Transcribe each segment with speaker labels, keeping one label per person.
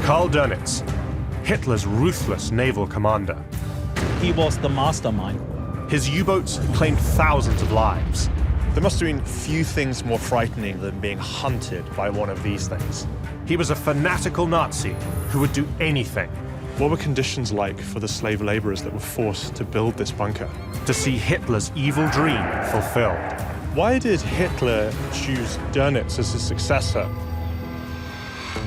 Speaker 1: Karl Dönitz, Hitler's ruthless naval commander.
Speaker 2: He was the mastermind.
Speaker 1: His U-boats claimed thousands of lives.
Speaker 3: There must have been few things more frightening than being hunted by one of these things.
Speaker 1: He was a fanatical Nazi who would do anything.
Speaker 3: What were conditions like for the slave laborers that were forced to build this bunker?
Speaker 1: To see Hitler's evil dream fulfilled.
Speaker 3: Why did Hitler choose Dönitz as his successor?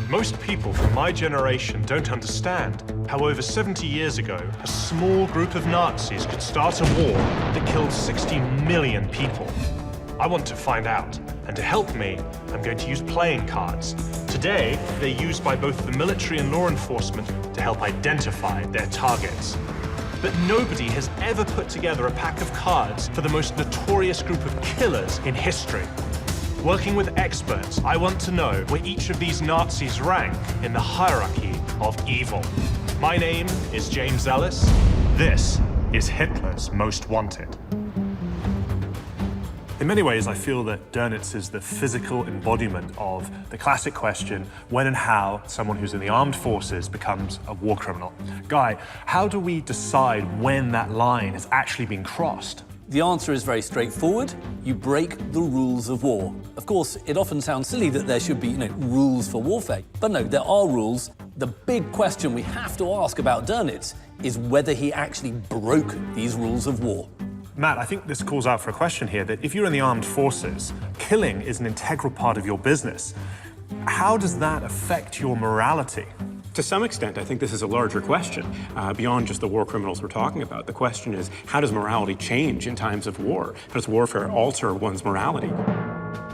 Speaker 1: Most people from my generation don't understand how over 70 years ago, a small group of Nazis could start a war that killed 60 million people. I want to find out, and to help me, I'm going to use playing cards. Today, they're used by both the military and law enforcement to help identify their targets. But nobody has ever put together a pack of cards for the most notorious group of killers in history. Working with experts, I want to know where each of these Nazis rank in the hierarchy of evil. My name is James Ellis. This is Hitler's Most Wanted. In many ways, I feel that Dönitz is the physical embodiment of the classic question, when and how someone who's in the armed forces becomes a war criminal. Guy, how do we decide when that line has actually been crossed?
Speaker 4: The answer is very straightforward. You break the rules of war. Of course, it often sounds silly that there should be, rules for warfare. But no, there are rules. The big question we have to ask about Dönitz is whether he actually broke these rules of war.
Speaker 1: Matt, I think this calls out for a question here, that if you're in the armed forces, killing is an integral part of your business. How does that affect your morality?
Speaker 5: To some extent, I think this is a larger question, beyond just the war criminals we're talking about. The question is, how does morality change in times of war? How does warfare alter one's morality?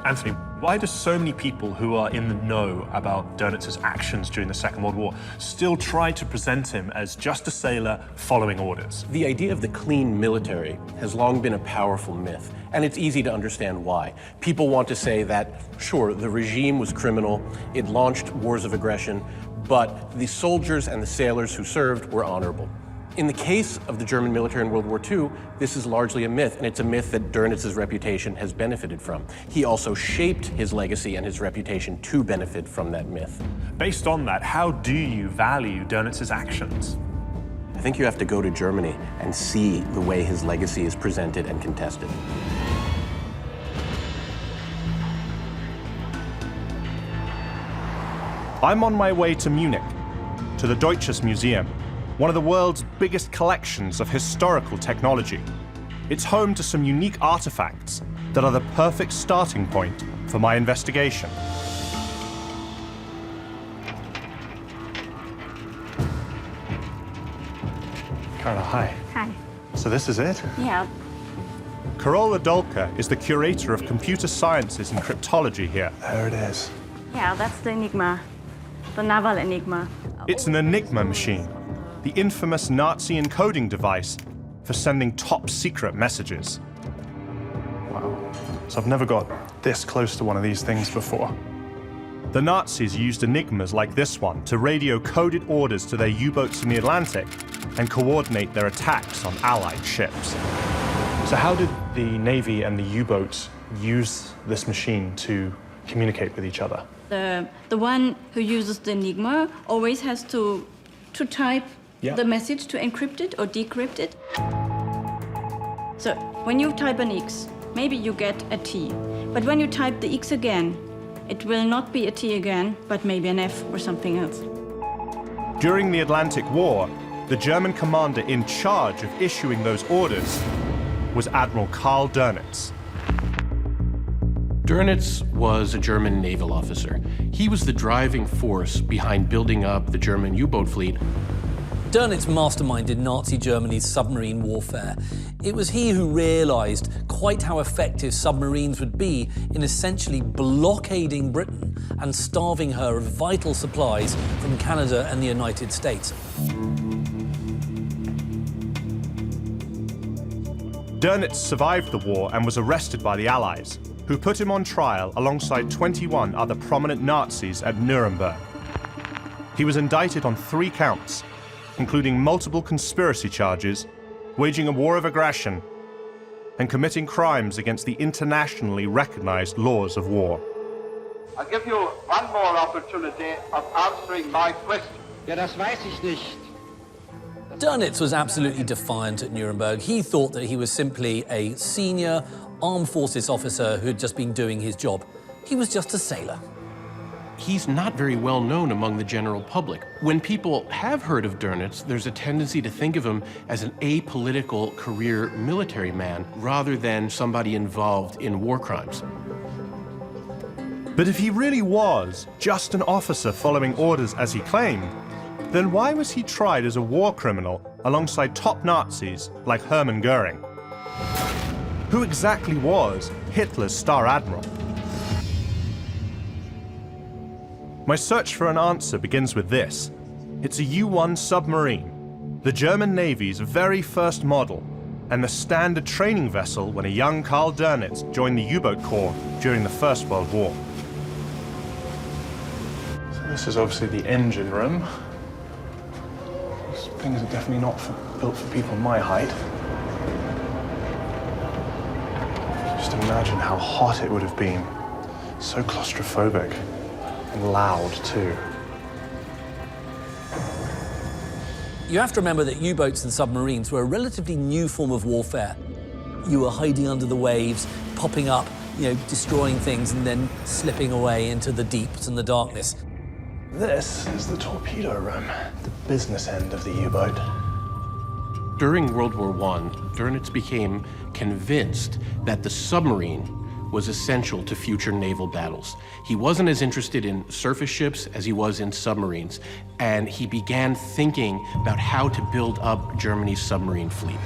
Speaker 1: Anthony, why do so many people who are in the know about Dönitz's actions during the Second World War still try to present him as just a sailor following orders?
Speaker 6: The idea of the clean military has long been a powerful myth, and it's easy to understand why. People want to say that, sure, the regime was criminal, it launched wars of aggression, but the soldiers and the sailors who served were honorable. In the case of the German military in World War II, this is largely a myth, and it's a myth that Dönitz's reputation has benefited from. He also shaped his legacy and his reputation to benefit from that myth.
Speaker 1: Based on that, how do you value Dönitz's actions?
Speaker 6: I think you have to go to Germany and see the way his legacy is presented and contested.
Speaker 1: I'm on my way to Munich, to the Deutsches Museum, one of the world's biggest collections of historical technology. It's home to some unique artifacts that are the perfect starting point for my investigation.
Speaker 3: Carla, hi.
Speaker 7: Hi.
Speaker 3: So this is it?
Speaker 7: Yeah.
Speaker 1: Carola Dolka is the curator of computer sciences and cryptology here.
Speaker 3: There it is.
Speaker 7: Yeah, that's the Enigma. The naval Enigma.
Speaker 1: It's an Enigma machine, the infamous Nazi encoding device for sending top-secret messages.
Speaker 3: Wow. So I've never got this close to one of these things before.
Speaker 1: The Nazis used Enigmas like this one to radio coded orders to their U-boats in the Atlantic and coordinate their attacks on Allied ships.
Speaker 3: So how did the Navy and the U-boats use this machine to communicate with each other?
Speaker 7: The one who uses the Enigma always has to type the message to encrypt it or decrypt it. So when you type an X, maybe you get a T. But when you type the X again, it will not be a T again, but maybe an F or something else.
Speaker 1: During the Atlantic War, the German commander in charge of issuing those orders was Admiral Karl Dönitz.
Speaker 8: Dönitz was a German naval officer. He was the driving force behind building up the German U-boat fleet.
Speaker 4: Dönitz masterminded Nazi Germany's submarine warfare. It was he who realized quite how effective submarines would be in essentially blockading Britain and starving her of vital supplies from Canada and the United States.
Speaker 1: Dönitz survived the war and was arrested by the Allies, who put him on trial alongside 21 other prominent Nazis at Nuremberg. He was indicted on 3 counts, including multiple conspiracy charges, waging a war of aggression, and committing crimes against the internationally recognized laws of war.
Speaker 9: I'll give you one more opportunity of answering my question.
Speaker 10: Ja, das weiß ich nicht.
Speaker 4: Dönitz was absolutely defiant at Nuremberg. He thought that he was simply a senior armed forces officer who had just been doing his job. He was just a sailor.
Speaker 8: He's not very well known among the general public. When people have heard of Dönitz, there's a tendency to think of him as an apolitical career military man rather than somebody involved in war crimes.
Speaker 3: But if he really was just an officer following orders as he claimed, then why was he tried as a war criminal alongside top Nazis like Hermann Goering? Who exactly was Hitler's Star Admiral? My search for an answer begins with this. It's a U-1 submarine, the German Navy's very first model, and the standard training vessel when a young Karl Dönitz joined the U-boat Corps during the First World War. So this is obviously the engine room. These things are definitely not built for people my height. Just imagine how hot it would have been. So claustrophobic. And loud, too.
Speaker 4: You have to remember that U-boats and submarines were a relatively new form of warfare. You were hiding under the waves, popping up, destroying things, and then slipping away into the deeps and the darkness.
Speaker 3: This is the torpedo room, the business end of the U-boat.
Speaker 8: During World War I, Dönitz became convinced that the submarine was essential to future naval battles. He wasn't as interested in surface ships as he was in submarines, and he began thinking about how to build up Germany's submarine fleet.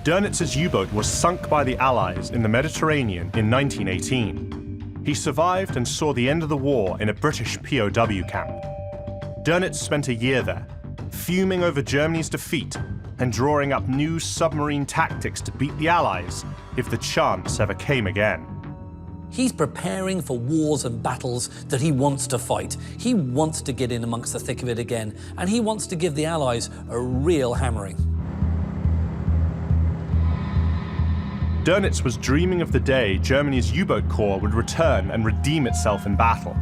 Speaker 3: Dönitz's U-boat was sunk by the Allies in the Mediterranean in 1918. He survived and saw the end of the war in a British POW camp. Dönitz spent a year there, fuming over Germany's defeat and drawing up new submarine tactics to beat the Allies if the chance ever came again.
Speaker 4: He's preparing for wars and battles that he wants to fight. He wants to get in amongst the thick of it again, and he wants to give the Allies a real hammering.
Speaker 3: Dönitz was dreaming of the day Germany's U-boat corps would return and redeem itself in battle.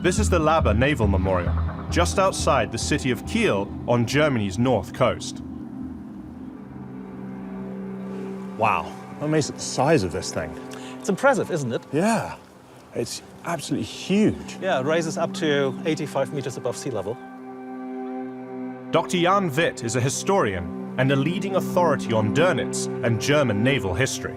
Speaker 3: This is the Laber Naval Memorial, just outside the city of Kiel on Germany's north coast. Wow, I'm amazed at the size of this thing.
Speaker 2: It's impressive, isn't it?
Speaker 3: Yeah, it's absolutely huge.
Speaker 2: Yeah, it rises up to 85 meters above sea level.
Speaker 3: Dr. Jan Witt is a historian and a leading authority on Dönitz and German naval history.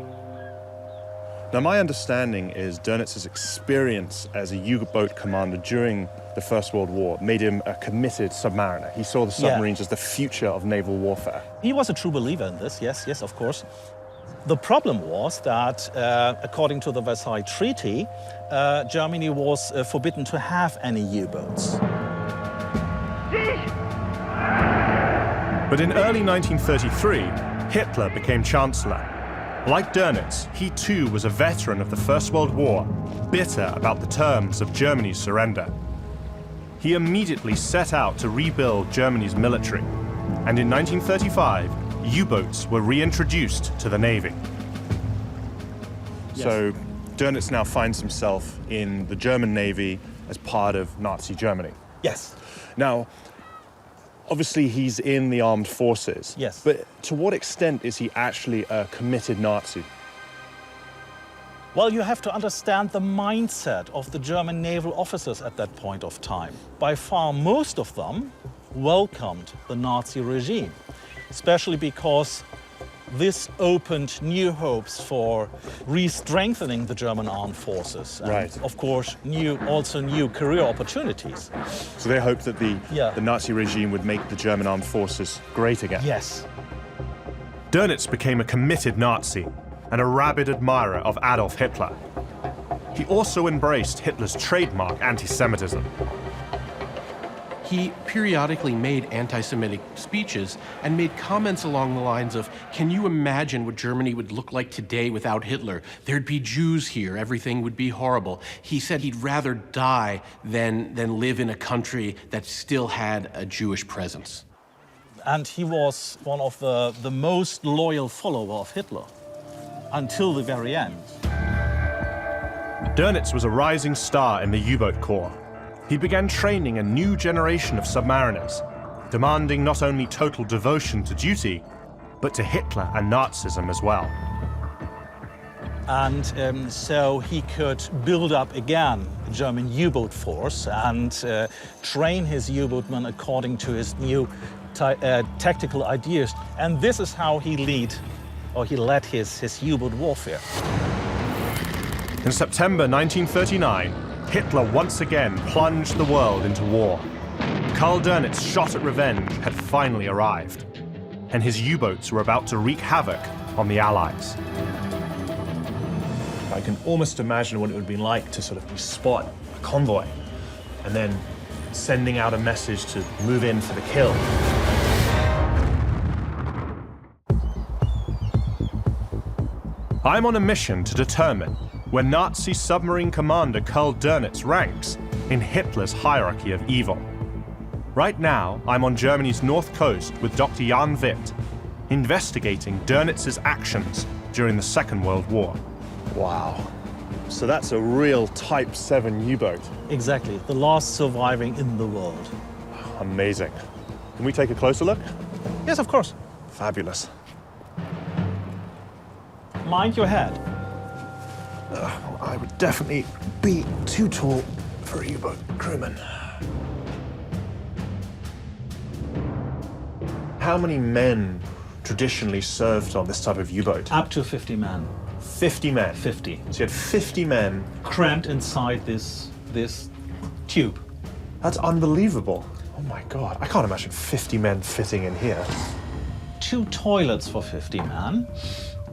Speaker 3: Now, my understanding is Dönitz's experience as a U-boat commander during the First World War made him a committed submariner. He saw the submarines as the future of naval warfare.
Speaker 2: He was a true believer in this, yes, of course. The problem was that, according to the Versailles Treaty, Germany was forbidden to have any U-boats.
Speaker 3: But in early 1933, Hitler became Chancellor. Like Dönitz, he too was a veteran of the First World War, bitter about the terms of Germany's surrender. He immediately set out to rebuild Germany's military, and in 1935, U-boats were reintroduced to the Navy. Yes. So Dönitz now finds himself in the German Navy as part of Nazi Germany.
Speaker 2: Yes.
Speaker 3: Now, obviously he's in the armed forces.
Speaker 2: Yes.
Speaker 3: But to what extent is he actually a committed Nazi?
Speaker 2: Well, you have to understand the mindset of the German naval officers at that point of time. By far, most of them welcomed the Nazi regime, especially because this opened new hopes for re-strengthening the German armed forces. And
Speaker 3: right.
Speaker 2: Of course, also new career opportunities.
Speaker 3: So they hoped that the Nazi regime would make the German armed forces great again.
Speaker 2: Yes.
Speaker 3: Dönitz became a committed Nazi and a rabid admirer of Adolf Hitler. He also embraced Hitler's trademark anti-Semitism.
Speaker 8: He periodically made anti-Semitic speeches and made comments along the lines of, can you imagine what Germany would look like today without Hitler? There'd be Jews here, everything would be horrible. He said he'd rather die than live in a country that still had a Jewish presence.
Speaker 2: And he was one of the most loyal follower of Hitler. until the very end.
Speaker 3: Dönitz was a rising star in the U-boat corps. He began training a new generation of submariners, demanding not only total devotion to duty, but to Hitler and Nazism as well.
Speaker 2: And so he could build up again the German U-boat force and train his U-boatmen according to his new tactical ideas. And this is how he led his U-boat warfare.
Speaker 3: In September 1939, Hitler once again plunged the world into war. Karl Dönitz's shot at revenge had finally arrived, and his U-boats were about to wreak havoc on the Allies.
Speaker 1: I can almost imagine what it would have been like to sort of spot a convoy and then sending out a message to move in for the kill.
Speaker 3: I'm on a mission to determine where Nazi submarine commander Karl Dönitz ranks in Hitler's hierarchy of evil. Right now, I'm on Germany's north coast with Dr. Jan Witt, investigating Dönitz's actions during the Second World War.
Speaker 1: Wow. So that's a real Type 7 U-boat.
Speaker 2: Exactly, the last surviving in the world.
Speaker 1: Amazing. Can we take a closer look?
Speaker 2: Yes, of course.
Speaker 1: Fabulous.
Speaker 2: Mind your head.
Speaker 1: I would definitely be too tall for a U-boat crewman. How many men traditionally served on this type of U-boat?
Speaker 2: Up to 50 men.
Speaker 1: 50 men?
Speaker 2: 50.
Speaker 1: So you had 50 men
Speaker 2: Crammed inside this tube.
Speaker 1: That's unbelievable. Oh my God, I can't imagine 50 men fitting in here.
Speaker 2: 2 toilets for 50 men.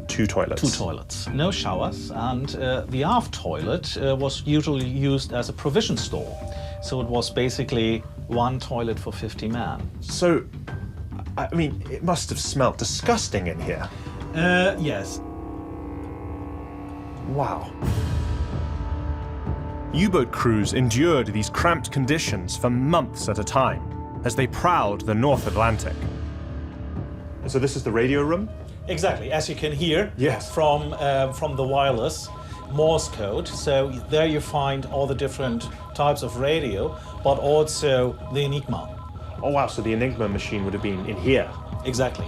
Speaker 1: 2 toilets?
Speaker 2: 2 toilets. No showers. And the aft toilet was usually used as a provision store. So it was basically 1 toilet for 50 men.
Speaker 1: So, I mean, it must have smelt disgusting in here.
Speaker 2: Yes.
Speaker 1: Wow.
Speaker 3: U-boat crews endured these cramped conditions for months at a time as they prowled the North Atlantic.
Speaker 1: So this is the radio room?
Speaker 2: Exactly, as you can hear
Speaker 1: Yes.
Speaker 2: from the wireless Morse code. So there you find all the different types of radio, but also the Enigma.
Speaker 1: Oh wow, so the Enigma machine would have been in here.
Speaker 2: Exactly.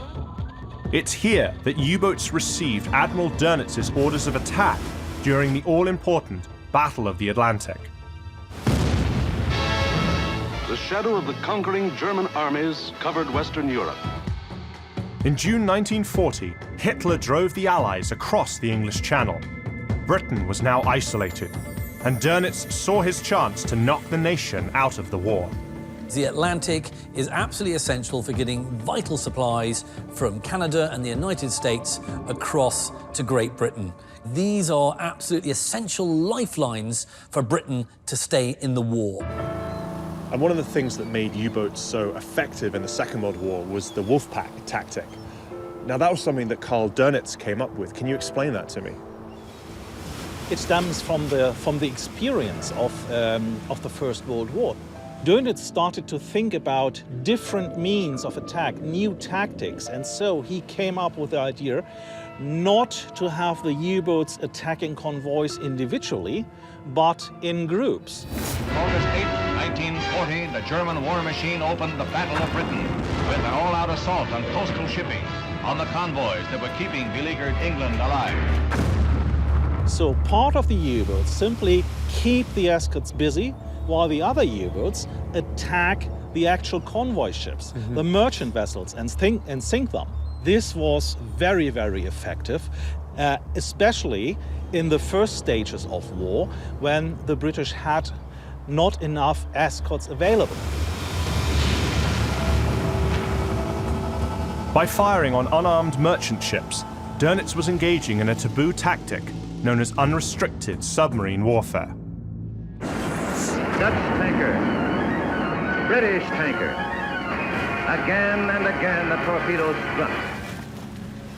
Speaker 3: It's here that U-boats received Admiral Dönitz's orders of attack during the all-important Battle of the Atlantic.
Speaker 10: The shadow of the conquering German armies covered Western Europe.
Speaker 3: In June 1940, Hitler drove the Allies across the English Channel. Britain was now isolated, and Dönitz saw his chance to knock the nation out of the war.
Speaker 4: The Atlantic is absolutely essential for getting vital supplies from Canada and the United States across to Great Britain. These are absolutely essential lifelines for Britain to stay in the war.
Speaker 1: And one of the things that made U-boats so effective in the Second World War was the Wolfpack tactic. Now that was something that Karl Dönitz came up with. Can you explain that to me?
Speaker 2: It stems from the experience of the First World War. Dönitz started to think about different means of attack, new tactics, and so he came up with the idea not to have the U-boats attacking convoys individually, but in groups.
Speaker 11: August 8, 1940, the German war machine opened the Battle of Britain with an all-out assault on coastal shipping, on the convoys that were keeping beleaguered England alive.
Speaker 2: So part of the U-boats simply keep the escorts busy, while the other U-boats attack the actual convoy ships, the merchant vessels, and sink them. This was very, very effective, especially in the first stages of war, when the British had not enough escorts available.
Speaker 3: By firing on unarmed merchant ships, Dönitz was engaging in a taboo tactic known as unrestricted submarine warfare.
Speaker 12: Dutch tanker, British tanker. Again and again the torpedoes struck.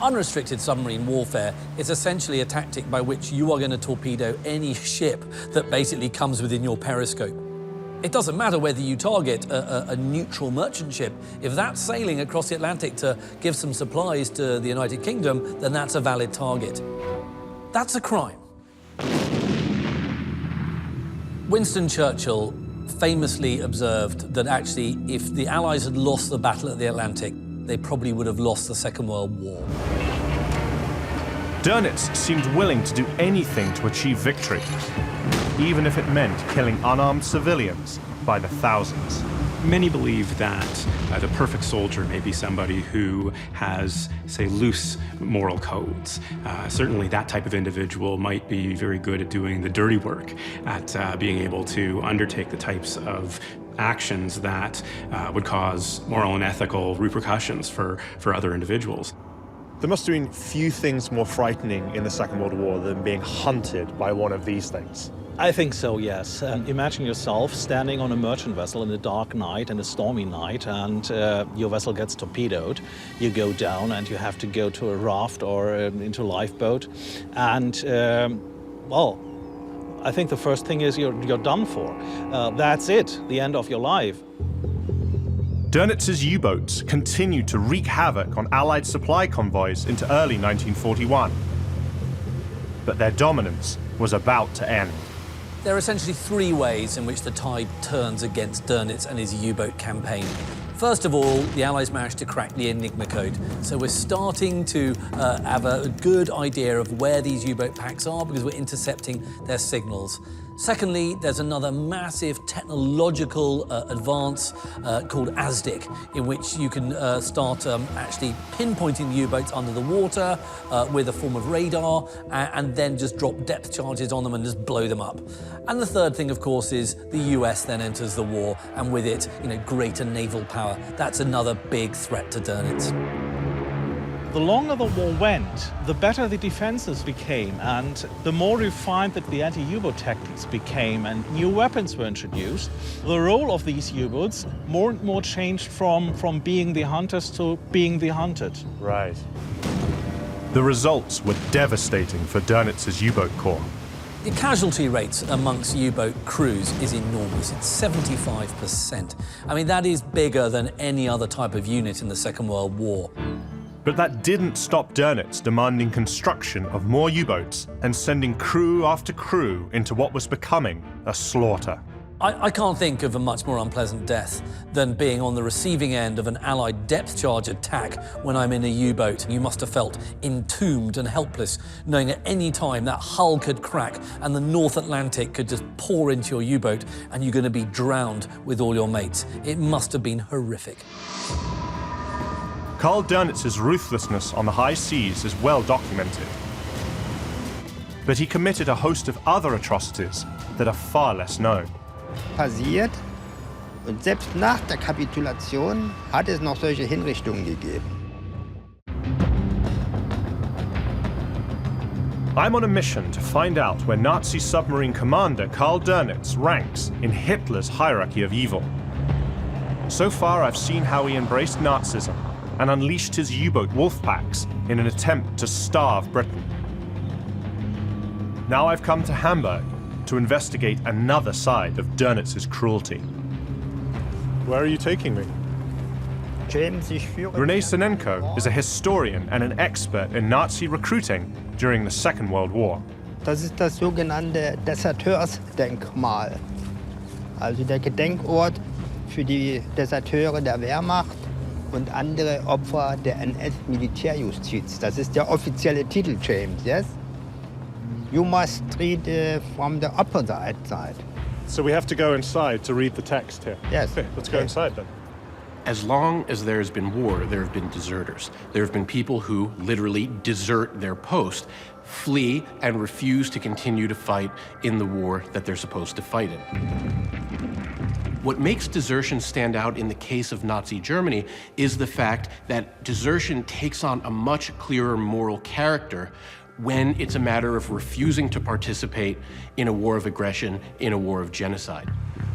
Speaker 4: Unrestricted submarine warfare is essentially a tactic by which you are going to torpedo any ship that basically comes within your periscope. It doesn't matter whether you target a neutral merchant ship. If that's sailing across the Atlantic to give some supplies to the United Kingdom, then that's a valid target. That's a crime. Winston Churchill famously observed that actually, if the Allies had lost the Battle of the Atlantic, they probably would have lost the Second World War.
Speaker 3: Dönitz seemed willing to do anything to achieve victory, even if it meant killing unarmed civilians by the thousands.
Speaker 5: Many believe that the perfect soldier may be somebody who has, say, loose moral codes. Certainly that type of individual might be very good at doing the dirty work, at being able to undertake the types of actions that would cause moral and ethical repercussions for other individuals.
Speaker 3: There must have been few things more frightening in the Second World War than being hunted by one of these things.
Speaker 2: I think so, yes. Imagine yourself standing on a merchant vessel in a dark night and a stormy night, and your vessel gets torpedoed. You go down and you have to go to a raft or into a lifeboat. And, well, I think the first thing is you're done for. That's it, the end of your life.
Speaker 3: Dönitz's U-boats continued to wreak havoc on Allied supply convoys into early 1941. But their dominance was about to end.
Speaker 4: There are essentially three ways in which the tide turns against Dönitz and his U-boat campaign. First of all, the Allies managed to crack the Enigma code. So we're starting to have a good idea of where these U-boat packs are because we're intercepting their signals. Secondly, there's another massive technological advance called ASDIC, in which you can start actually pinpointing the U-boats under the water with a form of radar and then just drop depth charges on them and just blow them up. And the third thing, of course, is the US then enters the war, and with it, greater naval power. That's another big threat to Dönitz.
Speaker 2: The longer the war went, the better the defenses became, and the more refined that the anti-U-boat tactics became, and new weapons were introduced. The role of these U-boats more and more changed from being the hunters to being the hunted.
Speaker 3: Right. The results were devastating for Dönitz's U-boat corps.
Speaker 4: The casualty rates amongst U-boat crews is enormous. It's 75%. I mean, that is bigger than any other type of unit in the Second World War.
Speaker 3: But that didn't stop Dönitz demanding construction of more U-boats and sending crew after crew into what was becoming a slaughter.
Speaker 4: I can't think of a much more unpleasant death than being on the receiving end of an Allied depth charge attack when I'm in a U-boat. You must have felt entombed and helpless, knowing at any time that hull could crack and the North Atlantic could just pour into your U-boat and you're going to be drowned with all your mates. It must have been horrific.
Speaker 3: Karl Dönitz's ruthlessness on the high seas is well documented. But he committed a host of other atrocities that are far less known.
Speaker 13: Passiert, und selbst nach der Kapitulation hat es noch solche Hinrichtungen gegeben.
Speaker 3: I'm on a mission to find out where Nazi submarine commander Karl Dönitz ranks in Hitler's hierarchy of evil. So far, I've seen how he embraced Nazism and unleashed his U-boat Wolfpacks in an attempt to starve Britain. Now I've come to Hamburg to investigate another side of Dönitz's cruelty. Where are you taking me?
Speaker 13: James, ich führe...
Speaker 3: René Sinenko is a historian and an expert in Nazi recruiting during the Second World War.
Speaker 13: Das ist das sogenannte Deserteursdenkmal. Also der Gedenkort für die Deserteure der Wehrmacht und andere Opfer der NS-Militärjustiz. Das ist der offizielle Titel, James, yes? You must read from the opposite side.
Speaker 3: So we have to go inside to read the text here?
Speaker 13: Yes.
Speaker 3: Okay, let's go inside then.
Speaker 8: As long as there has been war, there have been deserters. There have been people who literally desert their post, flee, and refuse to continue to fight in the war that they're supposed to fight in. What makes desertion stand out in the case of Nazi Germany is the fact that desertion takes on a much clearer moral character when it's a matter of refusing to participate in a war of aggression, in a war of genocide.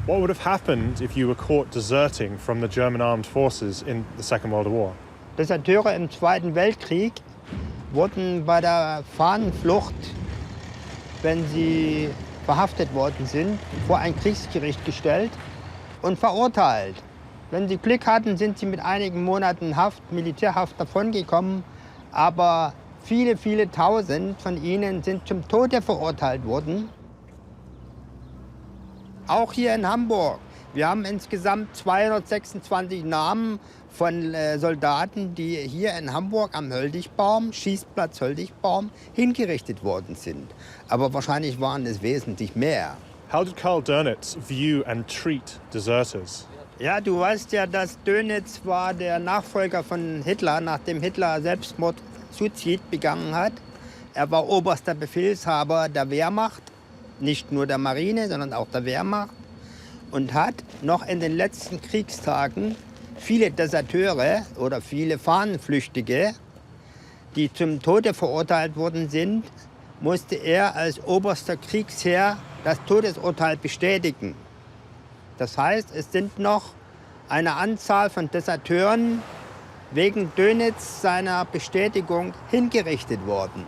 Speaker 3: What would have happened if you were caught deserting from the German armed forces in the Second World War?
Speaker 13: Deserteure im Zweiten Weltkrieg wurden bei der Fahnenflucht, wenn sie verhaftet worden sind, vor ein Kriegsgericht gestellt und verurteilt. Wenn sie Glück hatten, sind sie mit einigen Monaten Haft, Militärhaft davongekommen, aber Viele, viele Tausend von ihnen sind zum Tode verurteilt worden. Auch hier in Hamburg. Wir haben insgesamt 226 Namen von Soldaten, die hier in Hamburg am Höldigbaum, Schießplatz Höldigbaum, hingerichtet worden sind. Aber wahrscheinlich waren es wesentlich mehr.
Speaker 3: How did Karl Dönitz view and treat deserters?
Speaker 13: Ja, du weißt ja, dass Dönitz war der Nachfolger von Hitler, nachdem Hitler Selbstmord, Suizid begangen hat. Er war oberster Befehlshaber der Wehrmacht, nicht nur der Marine, sondern auch der Wehrmacht. Und hat noch in den letzten Kriegstagen viele Deserteure oder viele Fahnenflüchtige, die zum Tode verurteilt worden sind, musste er als oberster Kriegsherr das Todesurteil bestätigen. Das heißt, es sind noch eine Anzahl von Deserteuren wegen Dönitz seiner Bestätigung hingerichtet worden.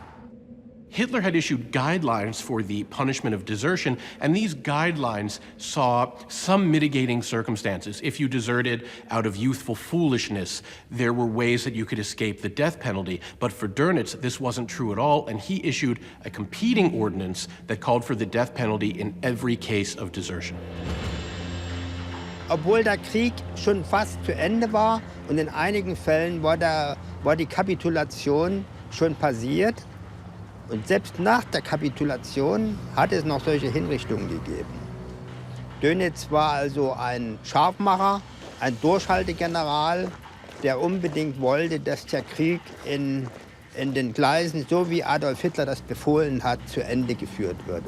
Speaker 8: Hitler had issued guidelines for the punishment of desertion, and these guidelines saw some mitigating circumstances. If you deserted out of youthful foolishness, there were ways that you could escape the death penalty. But for Dönitz, this wasn't true at all, and he issued a competing ordinance that called for the death penalty in every case of desertion.
Speaker 13: Obwohl der Krieg schon fast zu Ende war und in einigen Fällen war die Kapitulation schon passiert, und selbst nach der Kapitulation hat es noch solche Hinrichtungen gegeben. Dönitz war also ein Scharfmacher, ein Durchhaltegeneral, der unbedingt wollte, dass der Krieg in den Gleisen, so wie Adolf Hitler das befohlen hat, zu Ende geführt wird.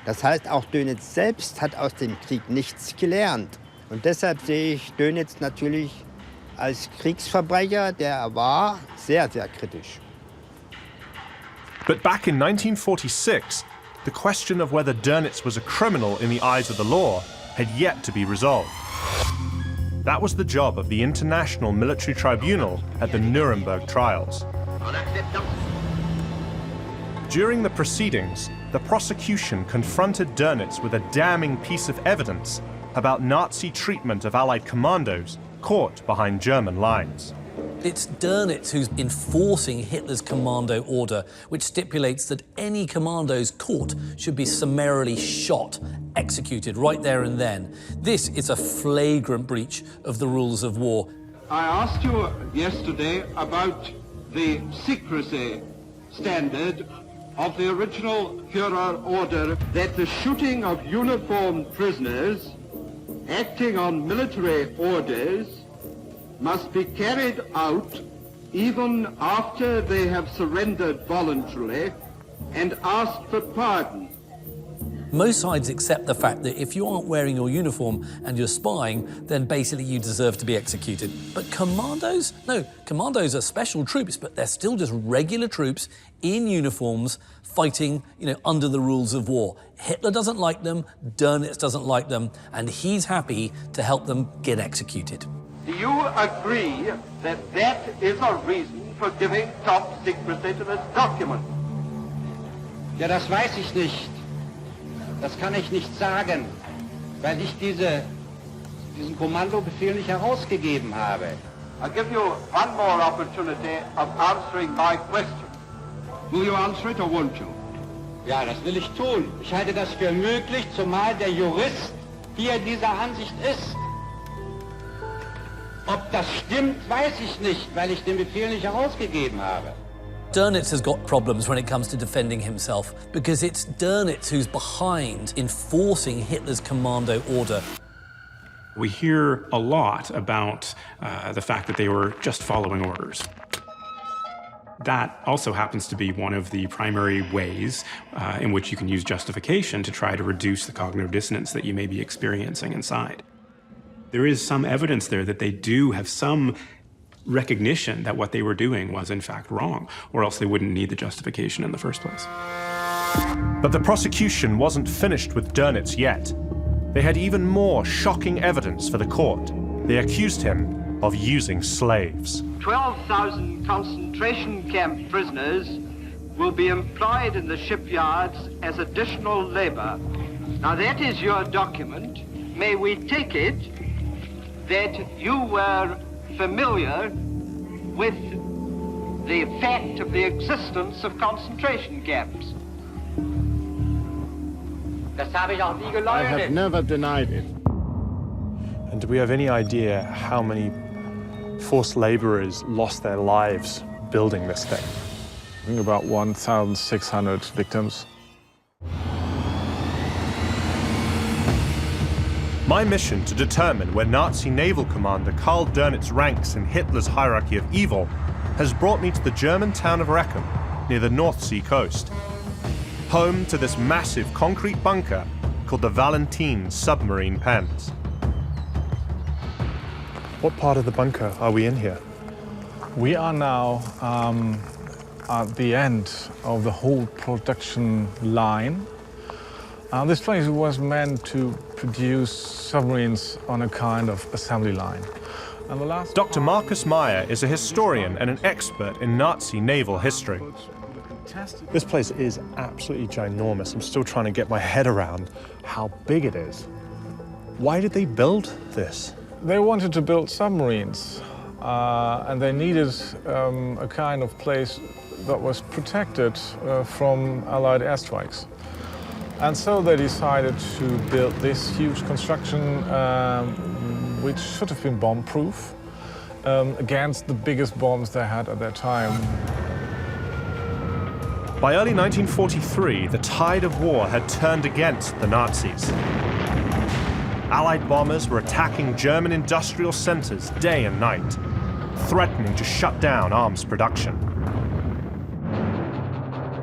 Speaker 13: Das heißt, auch Dönitz selbst hat aus dem Krieg nichts gelernt. Und deshalb sehe ich Dönitz natürlich als Kriegsverbrecher, der er war, sehr, sehr kritisch.
Speaker 3: But back in 1946, the question of whether Dönitz was a criminal in the eyes of the law had yet to be resolved. That was the job of the International Military Tribunal at the Nuremberg trials. During the proceedings, the prosecution confronted Dönitz with a damning piece of evidence about Nazi treatment of Allied commandos caught behind German lines.
Speaker 4: It's Dönitz who's enforcing Hitler's commando order, which stipulates that any commandos caught should be summarily shot, executed right there and then. This is a flagrant breach of the rules of war.
Speaker 9: I asked you yesterday about the secrecy standard of the original Führer order that the shooting of uniformed prisoners acting on military orders must be carried out even after they have surrendered voluntarily and asked for pardon.
Speaker 4: Most sides accept the fact that if you aren't wearing your uniform and you're spying, then basically you deserve to be executed. But commandos? No, commandos are special troops, but they're still just regular troops in uniforms fighting, under the rules of war. Hitler doesn't like them, Dönitz doesn't like them, and he's happy to help them get executed.
Speaker 9: Do you agree that that is a reason for giving top secrecy to this document?
Speaker 12: Ja, das weiß ich nicht. Das kann ich nicht sagen, weil ich diesen Kommandobefehl nicht herausgegeben habe.
Speaker 9: I'll give you one more opportunity of answering my question. Will you answer it or won't you?
Speaker 12: Ja, das will ich tun. Ich halte das für möglich, zumal der Jurist hier dieser Ansicht ist. Ob das stimmt, weiß ich nicht, weil ich den Befehl nicht herausgegeben habe.
Speaker 4: Dönitz has got problems when it comes to defending himself because it's Dönitz who's behind enforcing Hitler's commando order.
Speaker 5: We hear a lot about the fact that they were just following orders. That also happens to be one of the primary ways in which you can use justification to try to reduce the cognitive dissonance that you may be experiencing inside. There is some evidence there that they do have some recognition that what they were doing was in fact wrong, or else they wouldn't need the justification in the first place.
Speaker 3: But the prosecution wasn't finished with Dönitz yet. They had even more shocking evidence for the court. They accused him of using slaves.
Speaker 9: 12,000 concentration camp prisoners will be employed in the shipyards as additional labor. Now that is your document. May we take it that you were familiar with the fact of the existence of concentration camps.
Speaker 12: Das habe ich auch nie
Speaker 14: I
Speaker 12: geleugnet.
Speaker 14: have never denied it.
Speaker 3: And do we have any idea how many forced laborers lost their lives building this thing?
Speaker 15: I think about 1,600 victims.
Speaker 3: My mission to determine where Nazi naval commander Karl Dönitz ranks in Hitler's hierarchy of evil has brought me to the German town of Rechem, near the North Sea coast. Home to this massive concrete bunker called the Valentin submarine pens. What part of the bunker are we in here?
Speaker 15: We are now at the end of the whole production line. This place was meant to produce submarines on a kind of assembly line. And the last
Speaker 3: Dr. Markus Meyer is a historian and an expert in Nazi naval history. This place is absolutely ginormous. I'm still trying to get my head around how big it is. Why did they build this?
Speaker 15: They wanted to build submarines, and they needed a kind of place that was protected from Allied airstrikes. And so they decided to build this huge construction, which should have been bomb-proof, against the biggest bombs they had at that time.
Speaker 3: By early 1943, the tide of war had turned against the Nazis. Allied bombers were attacking German industrial centers day and night, threatening to shut down arms production.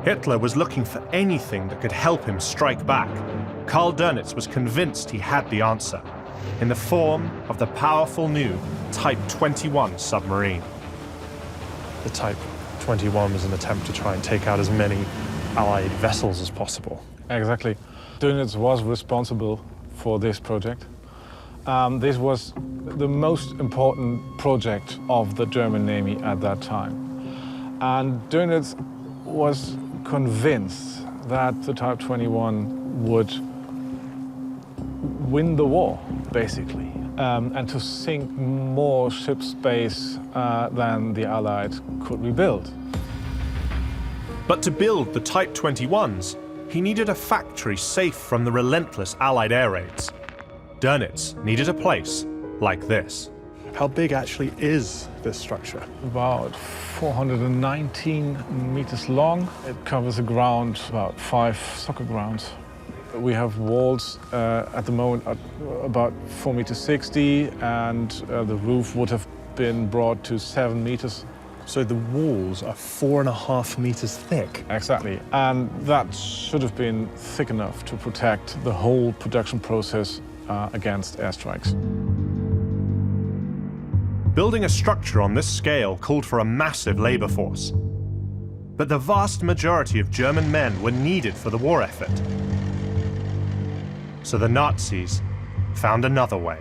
Speaker 3: Hitler was looking for anything that could help him strike back. Karl Dönitz was convinced he had the answer, in the form of the powerful new Type 21 submarine. The Type 21 was an attempt to try and take out as many Allied vessels as possible.
Speaker 15: Exactly. Dönitz was responsible for this project. This was the most important project of the German Navy at that time. And Dönitz was convinced that the Type 21 would win the war, basically, and to sink more ship space than the Allies could rebuild.
Speaker 3: But to build the Type 21s, he needed a factory safe from the relentless Allied air raids. Dönitz needed a place like this. How big actually is this structure?
Speaker 15: About 419 meters long. It covers a ground about 5 soccer grounds. We have walls at the moment at about 4.60 meters, and the roof would have been brought to 7 meters.
Speaker 3: So the walls are 4.5 meters thick?
Speaker 15: Exactly, and that should have been thick enough to protect the whole production process against airstrikes.
Speaker 3: Building a structure on this scale called for a massive labor force. But the vast majority of German men were needed for the war effort. So the Nazis found another way.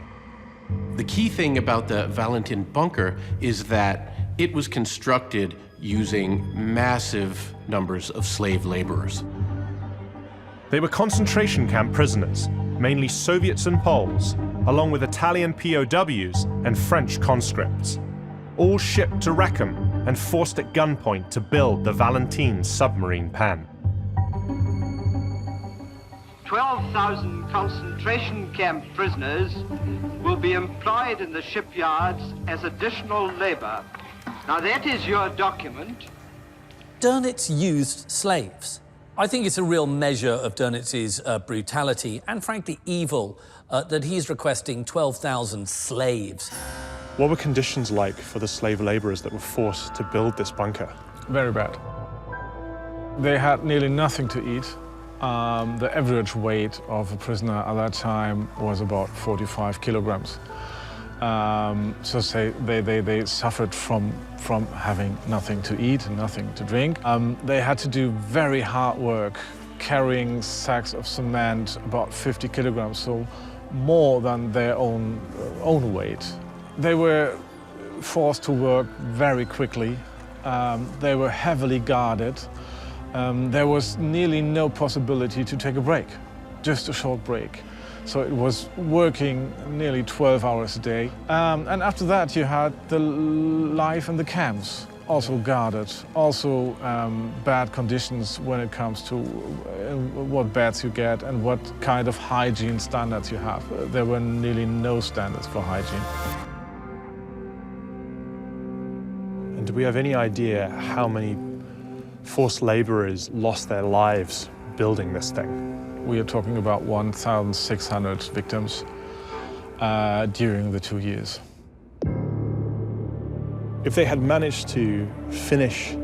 Speaker 8: The key thing about the Valentin bunker is that it was constructed using massive numbers of slave laborers.
Speaker 3: They were concentration camp prisoners, mainly Soviets and Poles, along with Italian POWs and French conscripts, all shipped to Rechem and forced at gunpoint to build the Valentin submarine pen.
Speaker 9: 12,000 concentration camp prisoners will be employed in the shipyards as additional labor. Now that is your document.
Speaker 4: Dönitz used slaves. I think it's a real measure of Dönitz's brutality and, frankly, evil that he's requesting 12,000 slaves.
Speaker 3: What were conditions like for the slave laborers that were forced to build this bunker?
Speaker 15: Very bad. They had nearly nothing to eat. The average weight of a prisoner at that time was about 45 kilograms. So say they suffered from having nothing to eat and nothing to drink. They had to do very hard work, carrying sacks of cement about 50 kilograms, so more than their own weight. They were forced to work very quickly. They were heavily guarded. There was nearly no possibility to take a break, just a short break. So it was working nearly 12 hours a day. And after that, you had the life in the camps. also guarded, also bad conditions when it comes to what beds you get and what kind of hygiene standards you have. There were nearly no standards for hygiene.
Speaker 3: And do we have any idea how many forced laborers lost their lives building this thing?
Speaker 15: We are talking about 1,600 victims during the 2 years.
Speaker 3: If they had managed to finish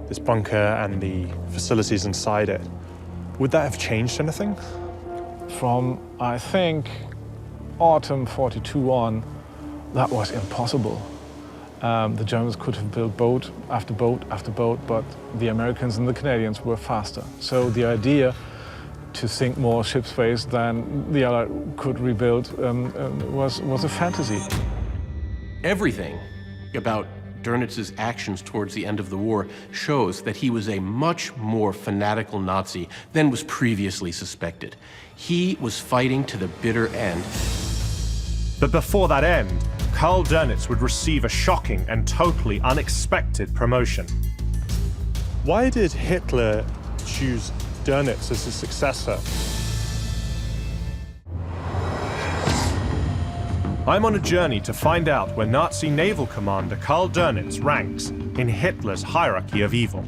Speaker 3: this bunker and the facilities inside it, would that have changed anything?
Speaker 15: From, I think, autumn 42 on, that was impossible. The Germans could have built boat after boat after boat, but the Americans and the Canadians were faster. So the idea to sink more ship space than the Allies could rebuild was a fantasy.
Speaker 8: Everything about Dönitz's actions towards the end of the war shows that he was a much more fanatical Nazi than was previously suspected. He was fighting to the bitter end.
Speaker 3: But before that end, Karl Dönitz would receive a shocking and totally unexpected promotion. Why did Hitler choose Dönitz as his successor? I'm on a journey to find out where Nazi naval commander Karl Dönitz ranks in Hitler's hierarchy of evil.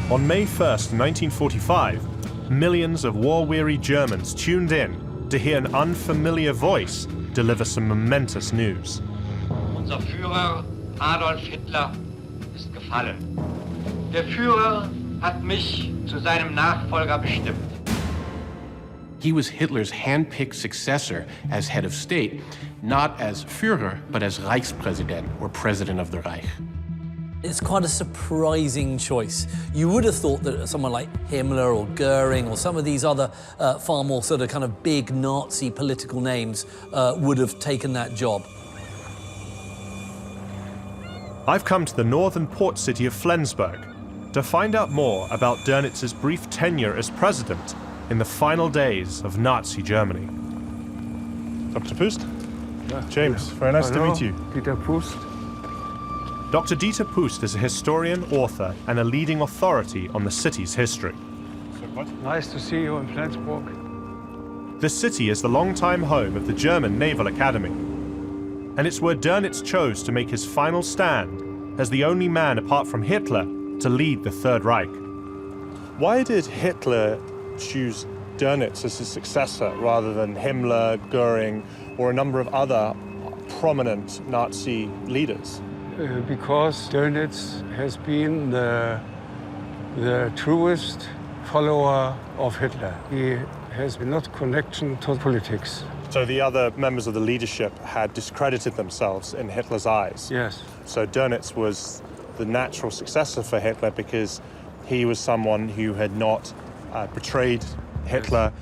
Speaker 3: On May 1st, 1945, millions of war-weary Germans tuned in to hear an unfamiliar voice deliver some momentous news.
Speaker 12: Unser Führer Adolf Hitler ist gefallen. Der Führer hat mich zu seinem Nachfolger bestimmt.
Speaker 8: He was Hitler's hand-picked successor as head of state, not as Führer, but as Reichspräsident, or President of the Reich.
Speaker 4: It's quite a surprising choice. You would have thought that someone like Himmler or Goering or some of these other far more sort of kind of big Nazi political names would have taken that job.
Speaker 3: I've come to the northern port city of Flensburg to find out more about Dönitz's brief tenure as president in the final days of Nazi Germany. Dr. Pust?
Speaker 15: Yeah.
Speaker 3: James, very nice to meet you.
Speaker 14: Dieter Pust.
Speaker 3: Dr. Dieter Pust is a historian, author, and a leading authority on the city's history.
Speaker 14: Nice to see you in Flensburg.
Speaker 3: The city is the longtime home of the German Naval Academy, and it's where Dönitz chose to make his final stand as the only man apart from Hitler to lead the Third Reich. Why did Hitler choose Dönitz as his successor rather than Himmler, Goering, or a number of other prominent Nazi leaders?
Speaker 14: Because Dönitz has been the truest follower of Hitler. He has not connection to politics.
Speaker 3: So the other members of the leadership had discredited themselves in Hitler's eyes.
Speaker 14: Yes.
Speaker 3: So Dönitz was the natural successor for Hitler because he was someone who had not betrayed Hitler.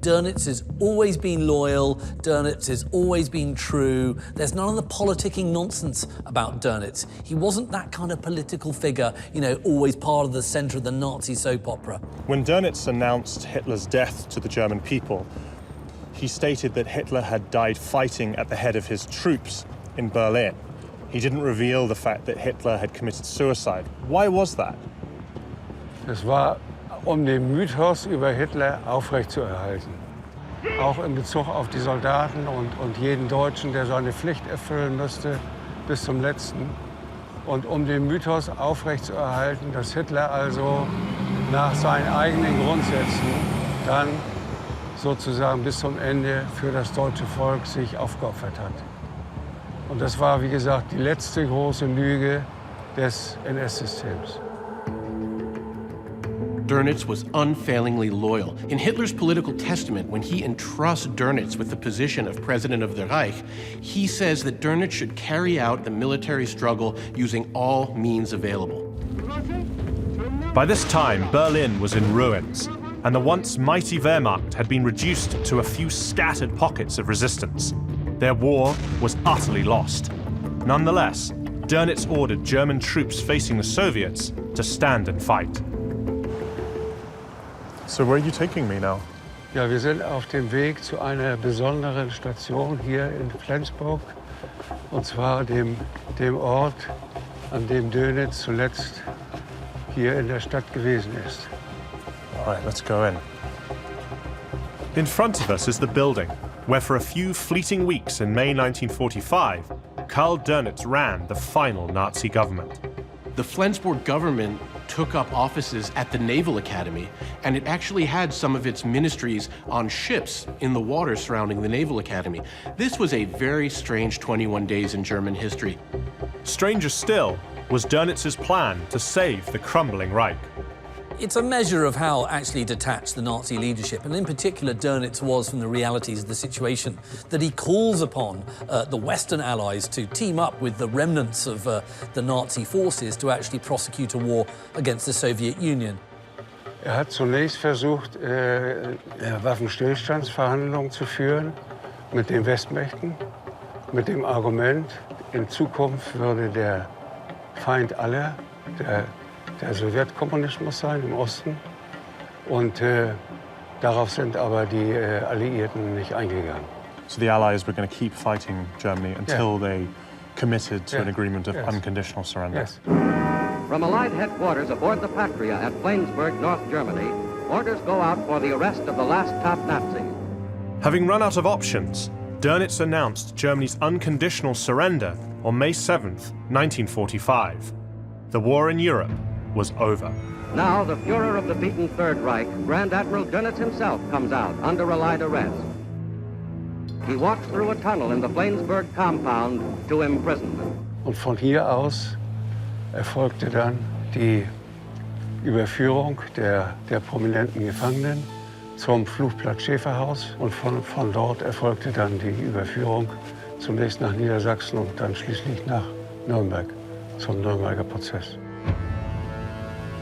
Speaker 4: Dönitz has always been loyal, Dönitz has always been true. There's none of the politicking nonsense about Dönitz. He wasn't that kind of political figure, you know, always part of the center of the Nazi soap opera.
Speaker 3: When Dönitz announced Hitler's death to the German people, he stated that Hitler had died fighting at the head of his troops in Berlin. He didn't reveal the fact that Hitler had committed suicide. Why was that?
Speaker 14: Das war, den Mythos über Hitler aufrechtzuerhalten. Auch in Bezug auf die Soldaten und jeden Deutschen, der seine Pflicht erfüllen müsste bis zum Letzten. Und den Mythos aufrechtzuerhalten, dass Hitler also nach seinen eigenen Grundsätzen dann sozusagen bis zum Ende für das deutsche Volk sich aufgeopfert hat. Und das war, wie gesagt, die letzte große Lüge des NS-Systems.
Speaker 8: Dönitz was unfailingly loyal. In Hitler's political testament, when he entrusts Dönitz with the position of President of the Reich, he says that Dönitz should carry out the military struggle using all means available.
Speaker 3: By this time, Berlin was in ruins, and the once mighty Wehrmacht had been reduced to a few scattered pockets of resistance. Their war was utterly lost. Nonetheless, Dönitz ordered German troops facing the Soviets to stand and fight. So where are you taking me now?
Speaker 14: Ja, wir sind auf dem Weg zu einer besonderen Station hier in Flensburg. Und zwar dem Ort, an dem Dönitz zuletzt hier in der Stadt gewesen ist.
Speaker 3: All right, let's go in. In front of us is the building, where for a few fleeting weeks in May 1945, Karl Dönitz ran the final Nazi government.
Speaker 8: The Flensburg government took up offices at the Naval Academy, and it actually had some of its ministries on ships in the water surrounding the Naval Academy. This was a very strange 21 days in German history.
Speaker 3: Stranger still was Dönitz's plan to save the crumbling Reich.
Speaker 4: It's a measure of how actually detached the Nazi leadership, and in particular Dönitz, was from the realities of the situation, that he calls upon the Western allies to team up with the remnants of the Nazi forces to actually prosecute a war against the Soviet Union.
Speaker 14: Hat zunächst versucht, Waffenstillstandsverhandlungen zu führen mit den Westmächten, mit dem Argument, in Zukunft würde der Feind aller, der Sowjetkommunismus sein im Osten. Und darauf sind aber die Alliierten nicht eingegangen.
Speaker 3: So the Allies were going to keep fighting Germany until they committed to an agreement of unconditional surrender.
Speaker 14: Yes.
Speaker 16: From Allied headquarters aboard the Patria at Flensburg, North Germany, orders go out for the arrest of the last top Nazi.
Speaker 3: Having run out of options, Dönitz announced Germany's unconditional surrender on May 7th, 1945. The war in Europe was over.
Speaker 16: Now the Führer of the beaten Third Reich, Grand Admiral Dönitz himself, comes out under Allied arrest. He walks through a tunnel in the Flensburg compound to imprisonment.
Speaker 14: Und von hier aus erfolgte dann die Überführung der prominenten Gefangenen zum Flugplatz Schäferhaus. Und von dort erfolgte dann die Überführung zunächst nach Niedersachsen und dann schließlich nach Nürnberg zum Nürnberger Prozess.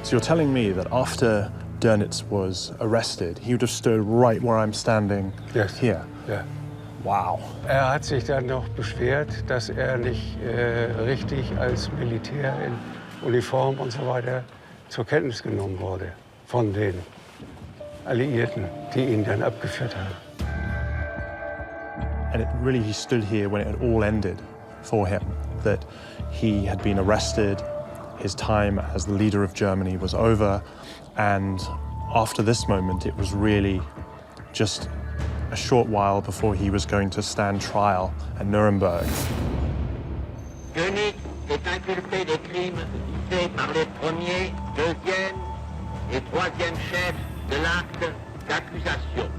Speaker 3: So you're telling me that after Dönitz was arrested, he would have stood right where I'm standing here?
Speaker 14: Ja.
Speaker 3: Wow.
Speaker 14: Hat sich dann noch beschwert, dass nicht richtig als Militär in Uniform und so weiter zur Kenntnis genommen wurde von den Alliierten, die ihn dann abgeführt haben.
Speaker 3: And he stood here when it had all ended for him, that he had been arrested, his time as the leader of Germany was over, and after this moment it was really just a short while before he was going to stand trial at Nuremberg.
Speaker 17: Dönitz est inculpé des crimes faits par les premiers, deuxième et troisième chefs de l'acte d'accusation.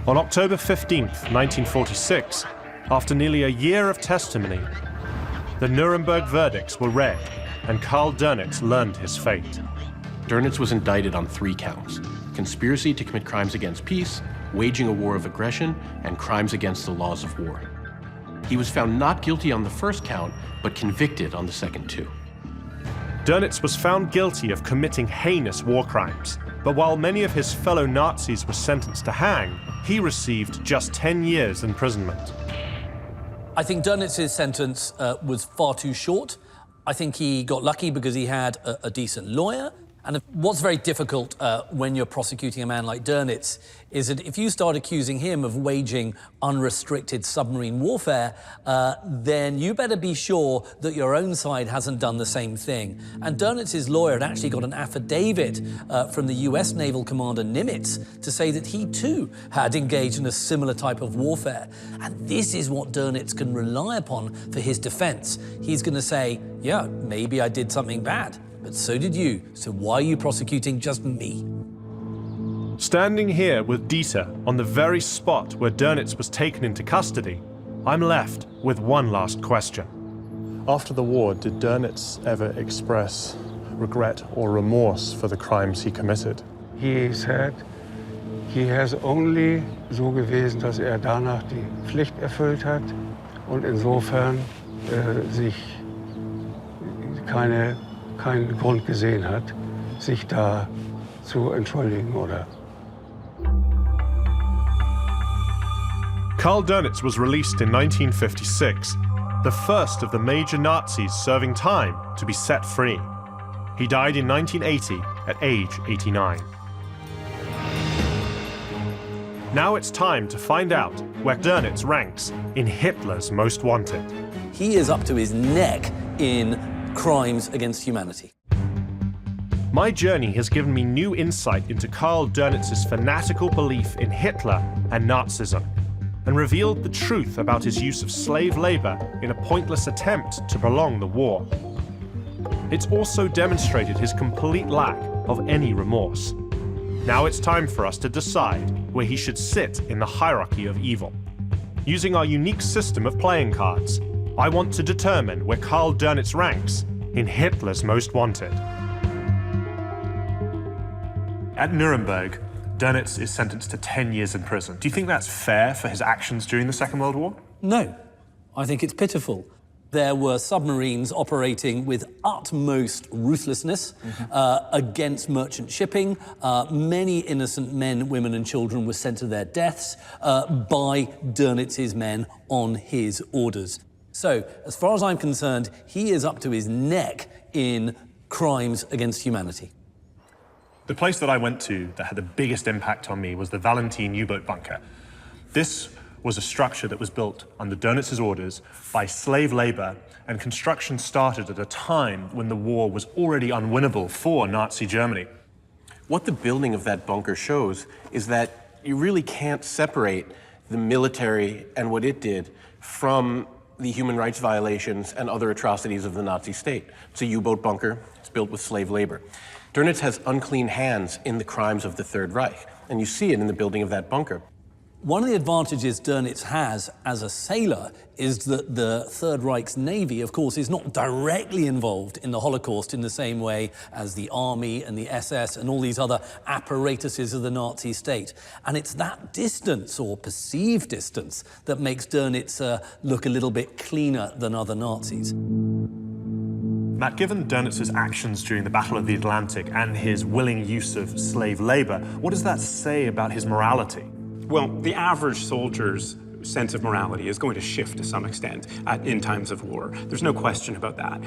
Speaker 3: On October 15th, 1946, after nearly a year of testimony, the Nuremberg verdicts were read, and Karl Dönitz learned his fate.
Speaker 8: Dönitz was indicted on 3 counts: conspiracy to commit crimes against peace, waging a war of aggression, and crimes against the laws of war. He was found not guilty on the first count, but convicted on the second 2.
Speaker 3: Dönitz was found guilty of committing heinous war crimes, but while many of his fellow Nazis were sentenced to hang, he received just 10 years imprisonment.
Speaker 4: I think Dönitz's sentence was far too short. I think he got lucky because he had a decent lawyer. And what's very difficult when you're prosecuting a man like Dönitz is that if you start accusing him of waging unrestricted submarine warfare, then you better be sure that your own side hasn't done the same thing. And Dönitz's lawyer had actually got an affidavit from the US naval commander Nimitz to say that he too had engaged in a similar type of warfare. And this is what Dönitz can rely upon for his defense. He's going to say, yeah, maybe I did something bad. But so did you, so why are you prosecuting just me?
Speaker 3: Standing here with Dieter on the very spot where Dönitz was taken into custody, I'm left with one last question. After the war, did Dönitz ever express regret or remorse for the crimes he committed?
Speaker 14: He said he has only so gewesen, dass danach die Pflicht erfüllt hat und insofern sich keinen Grund gesehen hat, sich da zu entschuldigen oder.
Speaker 3: Karl Dönitz was released in 1956, the first of the major Nazis serving time to be set free. He died in 1980 at age 89. Now it's time to find out where Dönitz ranks in Hitler's Most Wanted.
Speaker 4: He is up to his neck in crimes against humanity.
Speaker 3: My journey has given me new insight into Karl Dönitz's fanatical belief in Hitler and Nazism, and revealed the truth about his use of slave labor in a pointless attempt to prolong the war. It's also demonstrated his complete lack of any remorse. Now it's time for us to decide where he should sit in the hierarchy of evil. Using our unique system of playing cards, I want to determine where Karl Dönitz ranks in Hitler's Most Wanted.
Speaker 1: At Nuremberg, Dönitz is sentenced to 10 years in prison. Do you think that's fair for his actions during the Second World War?
Speaker 4: No, I think it's pitiful. There were submarines operating with utmost ruthlessness against merchant shipping. Many innocent men, women and children were sent to their deaths by Dönitz's men on his orders. So, as far as I'm concerned, he is up to his neck in crimes against humanity.
Speaker 1: The place that I went to that had the biggest impact on me was the Valentin U-boat bunker. This was a structure that was built under Dönitz's orders by slave labor, and construction started at a time when the war was already unwinnable for Nazi Germany.
Speaker 6: What the building of that bunker shows is that you really can't separate the military and what it did from the human rights violations and other atrocities of the Nazi state. It's a U-boat bunker. It's built with slave labor. Dönitz has unclean hands in the crimes of the Third Reich, and you see it in the building of that bunker.
Speaker 4: One of the advantages Dönitz has as a sailor is that the Third Reich's Navy, of course, is not directly involved in the Holocaust in the same way as the Army and the SS and all these other apparatuses of the Nazi state. And it's that distance, or perceived distance, that makes Dönitz look a little bit cleaner than other Nazis.
Speaker 1: Matt, given Dönitz's actions during the Battle of the Atlantic and his willing use of slave labor, what does that say about his morality?
Speaker 5: Well, the average soldier's sense of morality is going to shift to some extent in times of war. There's no question about that.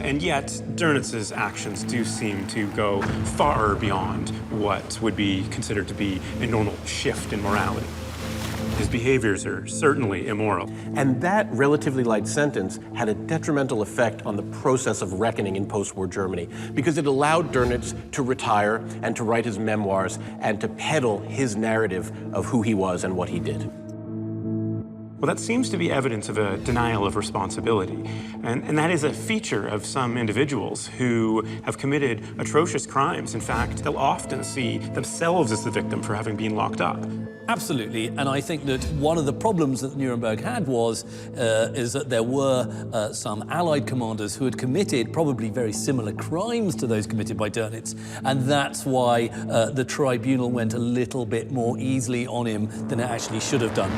Speaker 5: And yet, Dönitz's actions do seem to go far beyond what would be considered to be a normal shift in morality. His behaviors are certainly immoral.
Speaker 6: And that relatively light sentence had a detrimental effect on the process of reckoning in post-war Germany, because it allowed Dönitz to retire and to write his memoirs and to peddle his narrative of who he was and what he did.
Speaker 5: Well, that seems to be evidence of a denial of responsibility. And that is a feature of some individuals who have committed atrocious crimes. In fact, they'll often see themselves as the victim for having been locked up.
Speaker 4: Absolutely, and I think that one of the problems that Nuremberg had is that there were some Allied commanders who had committed probably very similar crimes to those committed by Dönitz, and that's why the tribunal went a little bit more easily on him than it actually should have done.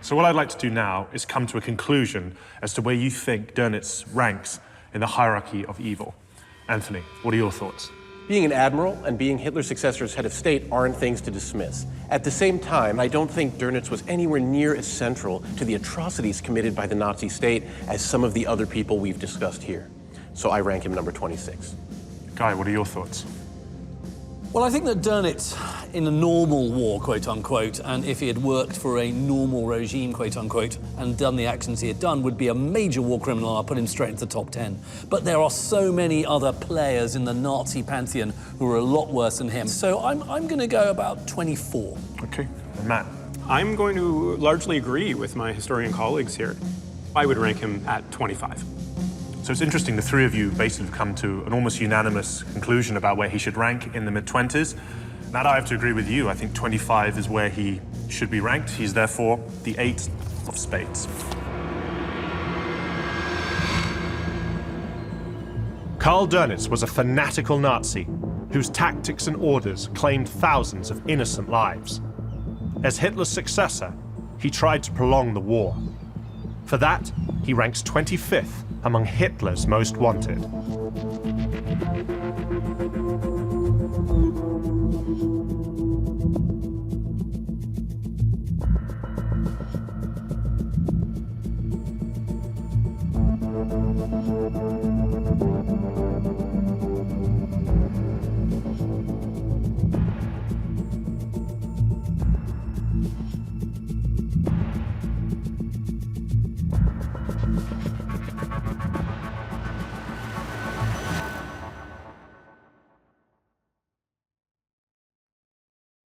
Speaker 1: So what I'd like to do now is come to a conclusion as to where you think Dönitz ranks in the hierarchy of evil. Anthony, what are your thoughts?
Speaker 6: Being an admiral and being Hitler's successor as head of state aren't things to dismiss. At the same time, I don't think Dönitz was anywhere near as central to the atrocities committed by the Nazi state as some of the other people we've discussed here. So I rank him number 26.
Speaker 1: Guy, what are your thoughts?
Speaker 4: Well, I think that Dönitz, in a normal war, quote unquote, and if he had worked for a normal regime, quote unquote, and done the actions he had done, would be a major war criminal. I'll put him straight into the top 10. But there are so many other players in the Nazi pantheon who are a lot worse than him. So I'm going to go about 24.
Speaker 1: Okay, and Matt?
Speaker 5: I'm going to largely agree with my historian colleagues here. I would rank him at 25.
Speaker 1: So it's interesting, the three of you basically have come to an almost unanimous conclusion about where he should rank in the mid-20s. Matt, I have to agree with you. I think 25 is where he should be ranked. He's therefore the 8 of spades.
Speaker 3: Karl Dönitz was a fanatical Nazi whose tactics and orders claimed thousands of innocent lives. As Hitler's successor, he tried to prolong the war. For that, he ranks 25th among Hitler's most wanted.